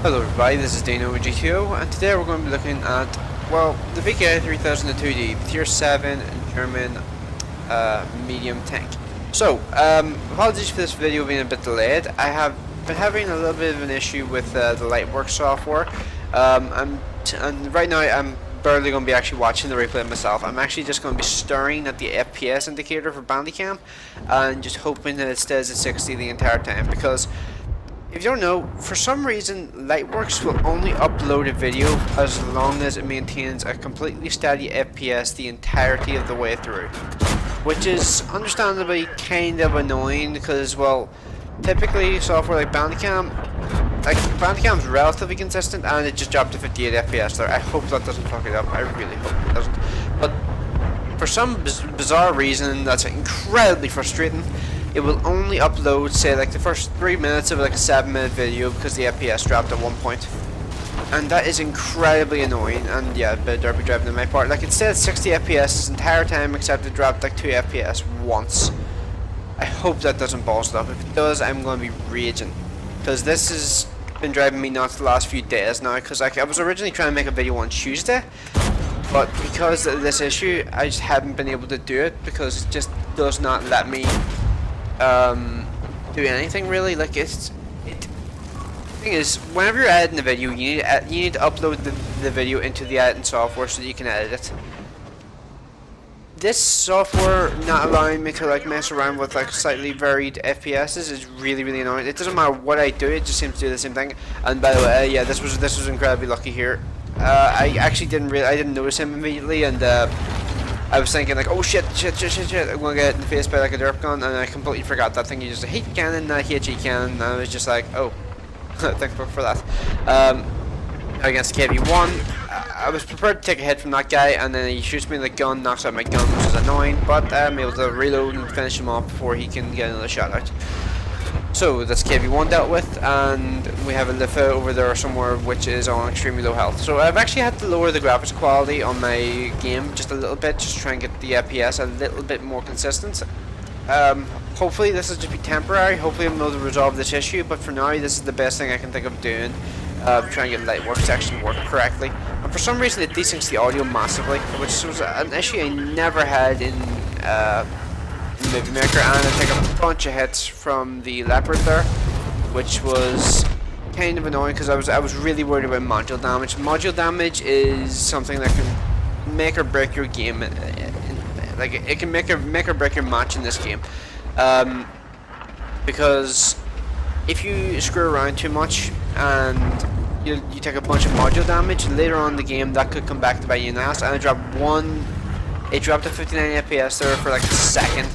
Hello everybody, this is DeanoGTO, and today we're going to be looking at, well, the VK3002D, Tier 7 German medium tank. So, apologies for this video being a bit delayed. I have been having a little bit of an issue with the Lightworks software, and right now I'm barely going to be actually watching the replay myself. I'm actually just going to be staring at the FPS indicator for Bandicam, and just hoping that it stays at 60 the entire time, because if you don't know, for some reason, Lightworks will only upload a video as long as it maintains a completely steady FPS the entirety of the way through. Which is understandably kind of annoying because, well, typically software like Bandicam's relatively consistent and it just dropped to 58 FPS there. I hope that doesn't fuck it up, I really hope it doesn't. But for some bizarre reason that's incredibly frustrating, it will only upload, say, like the first 3 minutes of like a 7-minute video because the FPS dropped at one point. And that is incredibly annoying, and yeah, a bit of derby driving on my part. Like, it stayed at 60 FPS this entire time except it dropped like 2 FPS once. I hope that doesn't balls it up. If it does, I'm going to be raging. Because this has been driving me nuts the last few days now, because I was originally trying to make a video on Tuesday, but because of this issue, I just haven't been able to do it because it just does not let me do anything really. Like, the thing is, whenever you're editing a video, you need to upload the video into the editing software so that you can edit it. This software not allowing me to like mess around with like slightly varied FPSs is really annoying. It doesn't matter what I do, it just seems to do the same thing. And by the way, yeah, this was incredibly lucky here. I actually didn't notice him immediately, and I was thinking like, oh shit, I'm gonna get in the face by like a derp gun, and I completely forgot that thing. You just a heat cannon, not a HE cannon, and I was just like, oh, thanks for that. Against KV1, I was prepared to take a hit from that guy, and then he shoots me in the gun, knocks out my gun, which is annoying, but I'm able to reload and finish him off before he can get another shot out. So that's KV1 dealt with, and we have a Lifa over there somewhere which is on extremely low health. So I've actually had to lower the graphics quality on my game just a little bit, just to try and get the FPS a little bit more consistent. Hopefully this will just be temporary, hopefully I'm able to resolve this issue, but for now this is the best thing I can think of doing. Trying to get Lightworks to actually work correctly. And for some reason it desyncs the audio massively, which was an issue I never had in Movie Maker, and I take a bunch of hits from the Leopard there, which was kind of annoying because I was really worried about module damage. Module damage is something that can make or break your game. Like, it can make or break your match in this game, because if you screw around too much and you take a bunch of module damage, later on in the game that could come back to bite you in the ass. And it dropped to 59 FPS there for like a second.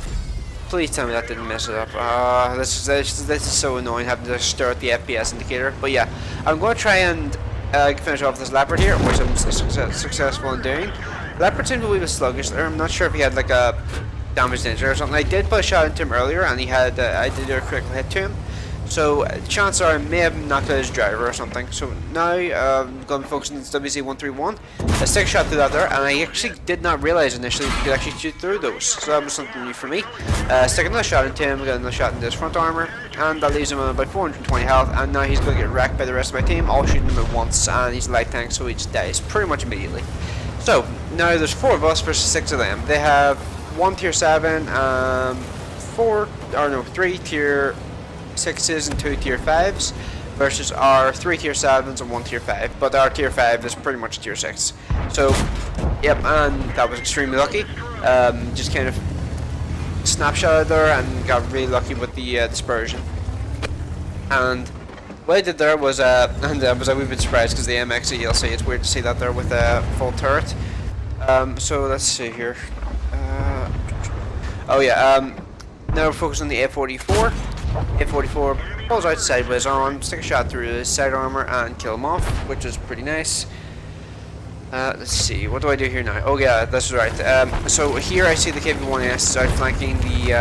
Please tell me that didn't mess it up. This is so annoying having to stare at the FPS indicator. But yeah, I'm going to try and finish off this Leopard here, which I'm successful in doing. Leopard seemed a wee bit sluggish there. I'm not sure if he had like a damage ninja or something. I did put a shot into him earlier, and he had I did do a critical hit to him. So chances are I may have knocked out his driver or something. So now I'm going to be focusing on this WZ-131. I stick a shot through that there, and I actually did not realize initially you could actually shoot through those. So that was something new for me. Stick another shot into him, get another shot into his front armor, and that leaves him on about 420 health. And now he's going to get wrecked by the rest of my team, all shooting him at once, and he's a light tank, so he just dies pretty much immediately. So now there's 4 of us versus 6 of them. They have 1 tier 7, 3 tier 6s and 2 tier 5s versus our 3 tier 7s and 1 tier 5, but our tier 5 is pretty much tier 6. So yep, and that was extremely lucky. Just kind of snapshotted there and got really lucky with the dispersion. And what I did there was and I was a wee bit surprised because the MX ELC, it's weird to see that there with a full turret. So let's see here. Oh yeah, now we're focused on the A44. A44 pulls out sideways on, stick a shot through his side armor and kill him off, which is pretty nice. Let's see, what do I do here now? Oh yeah, that's right. So here I see the KV-1S is outflanking the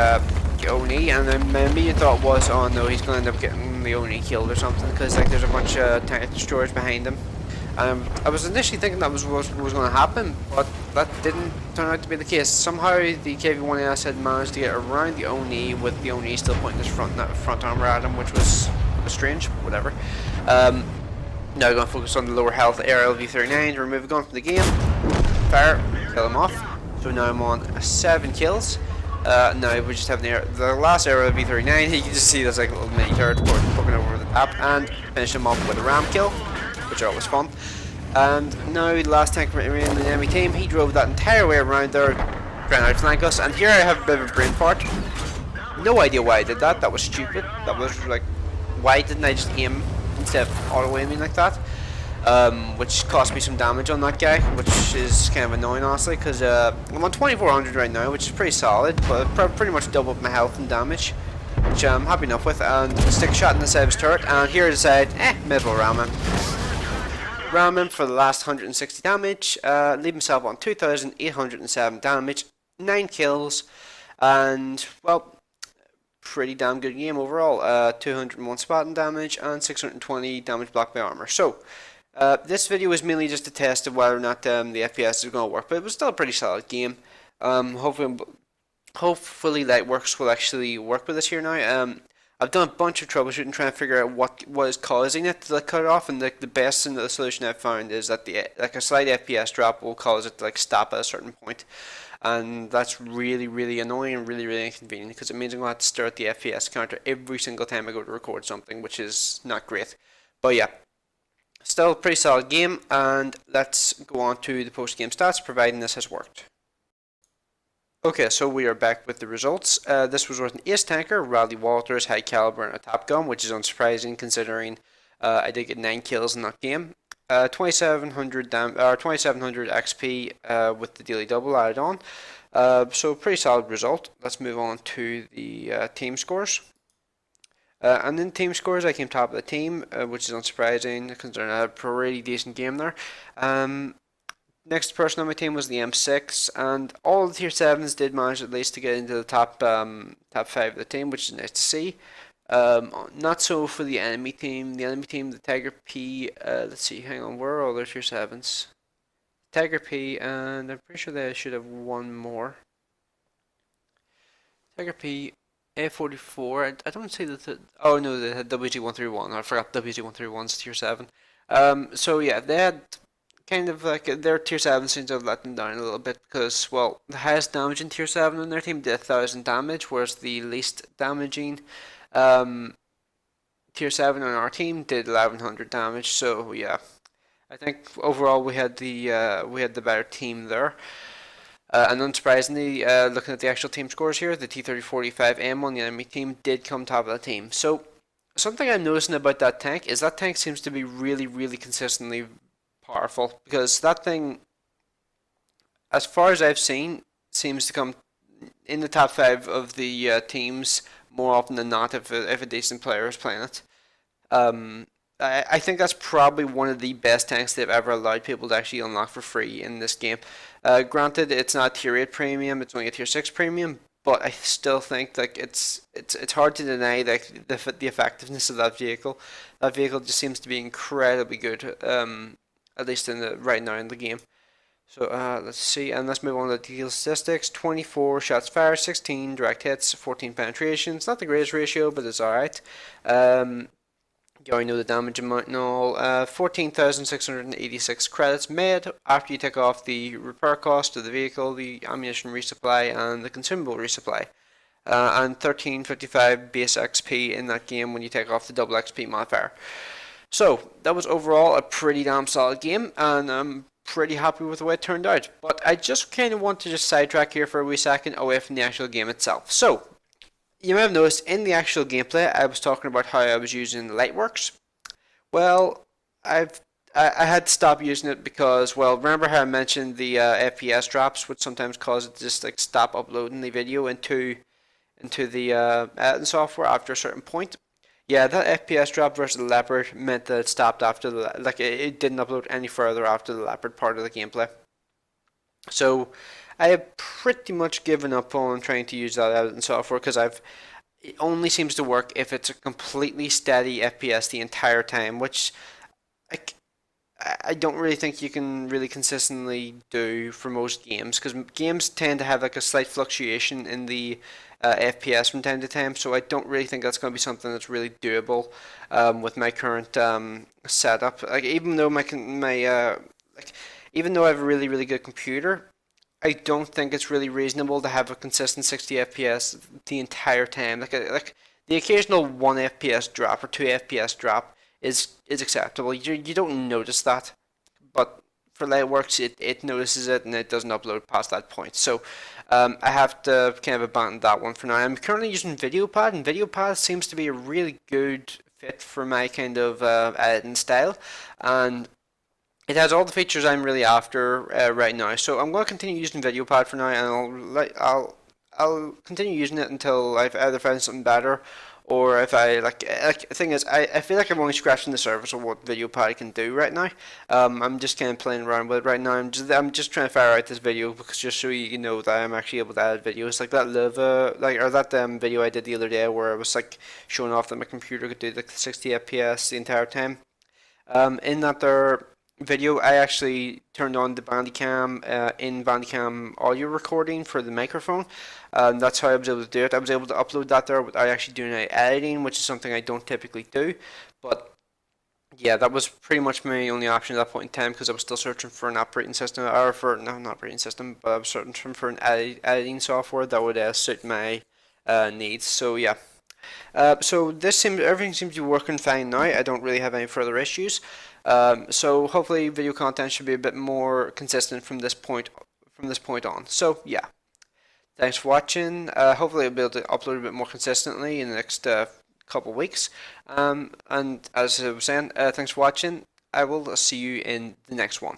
Oni, and then my immediate thought was, oh no, he's going to end up getting the Oni killed or something, because like there's a bunch of tank destroyers behind him. I was initially thinking that was what was going to happen, but that didn't turn out to be the case. Somehow the KV-1S had managed to get around the Oni, with the Oni still pointing his front armor at him, which was strange, whatever. Now we're going to focus on the lower health ARL V39 to remove a gun from the game. Fire, kill him off. So now I'm on 7 kills. Now we just have the last ARL V39. You can just see there's like a little mini turret poking over the top, and finish him off with a ram kill, which are always fun. And now the last tank in the enemy team, he drove that entire way around there, trying to outflank us. And here I have a bit of a brain fart. No idea why I did that. That was stupid. That was like, why didn't I just aim instead of auto aiming like that? Which cost me some damage on that guy, which is kind of annoying honestly, because I'm on 2400 right now, which is pretty solid, but pretty much doubled my health and damage, which I'm happy enough with. And stick a shot in the side of his turret, and here I decide, middle ram him. Ram him for the last 160 damage, leave himself on 2807 damage, 9 kills, and well, pretty damn good game overall. 201 spotting damage and 620 damage blocked by armor. So this video was mainly just a test of whether or not the FPS is going to work, but it was still a pretty solid game. Hopefully Lightworks will actually work with this here now. I've done a bunch of troubleshooting trying to figure out what is causing it to cut off, and the best solution I've found is that a slight FPS drop will cause it to stop at a certain point, and that's really annoying and really inconvenient, because it means I'm going to have to stare at the FPS counter every single time I go to record something, which is not great. But yeah, still a pretty solid game, and let's go on to the post-game stats, providing this has worked. Okay, so we are back with the results. This was with an ace tanker, Radley Walters, high caliber, and a top gun, which is unsurprising considering I did get 9 kills in that game. 2700 XP with the daily double added on. So pretty solid result. Let's move on to the team scores. And in team scores, I came top of the team, which is unsurprising considering I had a pretty decent game there. Next person on my team was the M6, and all the tier 7s did manage at least to get into the top 5 of the team, which is nice to see. Not so for the enemy team. The enemy team, the Tiger P, let's see, hang on, where are all their tier 7s? Tiger P, and I'm pretty sure they should have one more. Tiger P, A44, I don't see that, oh no, they had WG131, I forgot WG131's tier 7. So yeah, they had kind of like their tier 7 seems to have let them down a little bit, because, well, the highest damage in tier 7 on their team did 1000 damage, whereas the least damaging tier 7 on our team did 1100 damage. So yeah, I think overall we had the better team there. And unsurprisingly, looking at the actual team scores here, the T-3045M on the enemy team did come top of the team. So something I'm noticing about that tank is that tank seems to be really consistently powerful, because that thing, as far as I've seen, seems to come in the top 5 of the teams more often than not if a decent player is playing it. I think that's probably one of the best tanks they've ever allowed people to actually unlock for free in this game. Granted, it's not a tier 8 premium, it's only a tier 6 premium, but I still think like it's hard to deny like the effectiveness of that vehicle. That vehicle just seems to be incredibly good. At least right now in the game. So let's see, and let's move on to the kill statistics. 24 shots fired, 16 direct hits, 14 penetrations. Not the greatest ratio, but it's alright. You already know the damage amount and all. 14,686 credits made after you take off the repair cost of the vehicle, the ammunition resupply, and the consumable resupply. And 1355 base XP in that game when you take off the double XP modifier. So that was overall a pretty damn solid game, and I'm pretty happy with the way it turned out. But I just kind of want to just sidetrack here for a wee second away from the actual game itself. So you may have noticed in the actual gameplay I was talking about how I was using Lightworks. Well, I had to stop using it because, well, remember how I mentioned the FPS drops would sometimes cause it to just like stop uploading the video into the editing software after a certain point. Yeah, that FPS drop versus the Leopard meant that it stopped after it didn't upload any further after the Leopard part of the gameplay. So I have pretty much given up on trying to use that editing software, because it only seems to work if it's a completely steady FPS the entire time, which I don't really think you can really consistently do for most games, because games tend to have like a slight fluctuation in the FPS from time to time. So I don't really think that's going to be something that's really doable with my current setup. Like even though like even though I have a really good computer, I don't think it's really reasonable to have a consistent 60 FPS the entire time. Like the occasional 1 FPS drop or 2 FPS drop is acceptable. You don't notice that, but for Lightworks it notices it and it doesn't upload past that point. So I have to kind of abandon that one for now. I'm currently using VideoPad, and VideoPad seems to be a really good fit for my kind of editing style, and it has all the features I'm really after right now. So I'm going to continue using VideoPad for now, and I'll continue using it until I've either found something better, or if I like the thing is I feel like I'm only scratching the surface of what VideoPad can do right now. I'm just kind of playing around with it right now. I'm just trying to fire out this video because just so you know that I'm actually able to edit videos like that video I did the other day where I was like showing off that my computer could do like 60 FPS the entire time. In that there video, I actually turned on the Bandicam in Bandicam audio recording for the microphone. That's how I was able to do it. I was able to upload that there without actually doing any editing, which is something I don't typically do. But yeah, that was pretty much my only option at that point in time because I was still searching for an operating system, or for no, not operating system, but I was searching for an editing software that would suit my needs. So yeah. So everything seems to be working fine now. I don't really have any further issues. So hopefully video content should be a bit more consistent from this point on. So yeah, thanks for watching. Hopefully I'll be able to upload a bit more consistently in the next couple of weeks. And as I was saying, thanks for watching. I will see you in the next one.